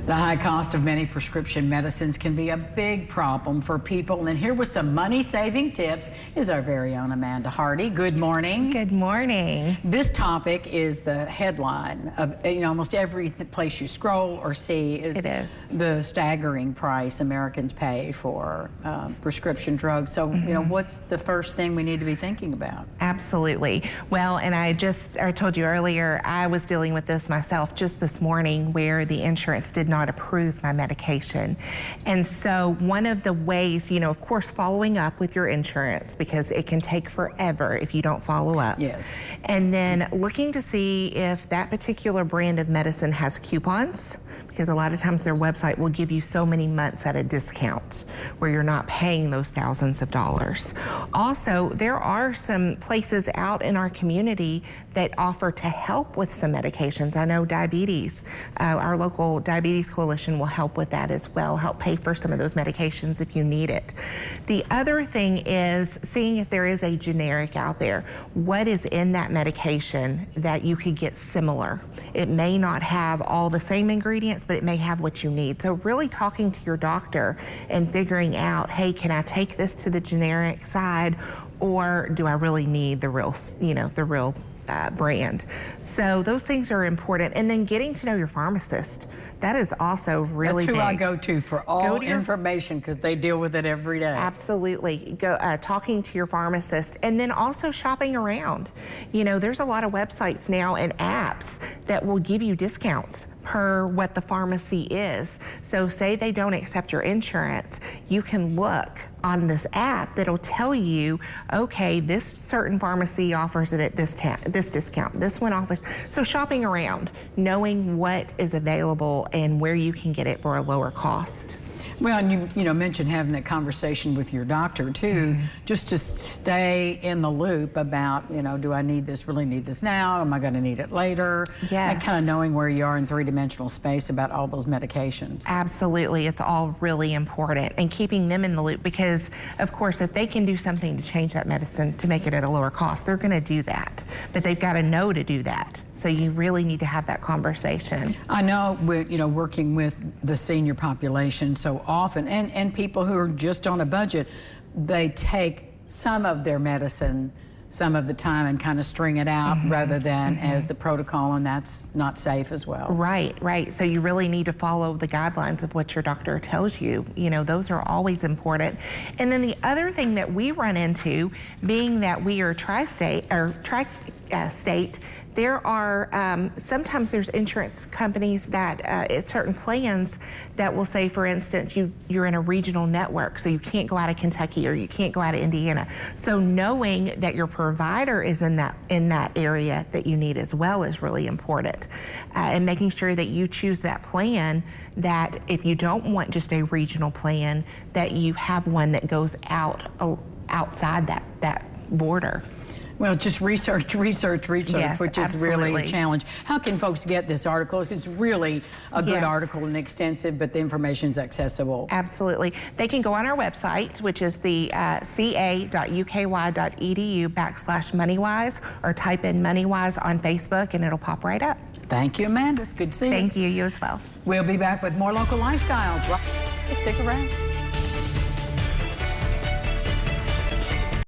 The high cost of many prescription medicines can be a big problem for people. And here with some money-saving tips is our very own Amanda Hardy. Good morning. Good morning. This topic is the headline of almost every place you scroll or see is the staggering price Americans pay for prescription drugs. So, what's the first thing we need to be thinking about? Absolutely. Well, and I told you earlier, I was dealing with this myself just this morning where the insurance did not approve my medication. And so one of the ways, of course, following up with your insurance, because it can take forever if you don't follow up. Yes. And then looking to see if that particular brand of medicine has coupons, because a lot of times their website will give you so many months at a discount where you're not paying those thousands of dollars. Also, there are some places out in our community that offer to help with some medications. I know diabetes, our local diabetes coalition will help with that as well, help pay for some of those medications if you need it. The other thing is seeing if there is a generic out there. What is in that medication that you could get similar? It may not have all the same ingredients, but it may have what you need. So really talking to your doctor and figuring out, hey, can I take this to the generic side, or do I really need the real, brand? So those things are important. And then getting to know your pharmacist. That is also really big. That's who I go to for all information, because they deal with it every day. Absolutely. Talking to your pharmacist, and then also shopping around. There's a lot of websites now and apps that will give you discounts per what the pharmacy is. So say they don't accept your insurance, you can look on this app that'll tell you, okay, this certain pharmacy offers it at this discount, this one offers. So shopping around, knowing what is available and where you can get it for a lower cost. Well, and you mentioned having that conversation with your doctor too, just to stay in the loop about, do I really need this now? Am I going to need it later? Yes. And kind of knowing where you are in three-dimensional space about all those medications. Absolutely. It's all really important, and keeping them in the loop, because of course, if they can do something to change that medicine to make it at a lower cost, they're going to do that, but they've got to know to do that. So you really need to have that conversation. I know, working with the senior population so often, and people who are just on a budget, they take some of their medicine some of the time and kind of string it out rather than as the protocol, and that's not safe as well. Right. So you really need to follow the guidelines of what your doctor tells you. Those are always important. And then the other thing that we run into, being that we are tri-state, there are sometimes there's insurance companies that certain plans that will say, for instance, you're in a regional network, so you can't go out of Kentucky or you can't go out of Indiana. So knowing that your provider is in that area that you need as well is really important, and making sure that you choose that plan, that if you don't want just a regional plan, that you have one that goes outside that border. Well, just research, yes, which is really a challenge. How can folks get this article? It's really a good article and extensive, but the information's accessible. Absolutely. They can go on our website, which is the ca.uky.edu/MoneyWise, or type in MoneyWise on Facebook, and it'll pop right up. Thank you, Amanda. It's good to see you. Thank you. You as well. We'll be back with more local lifestyles. Stick around.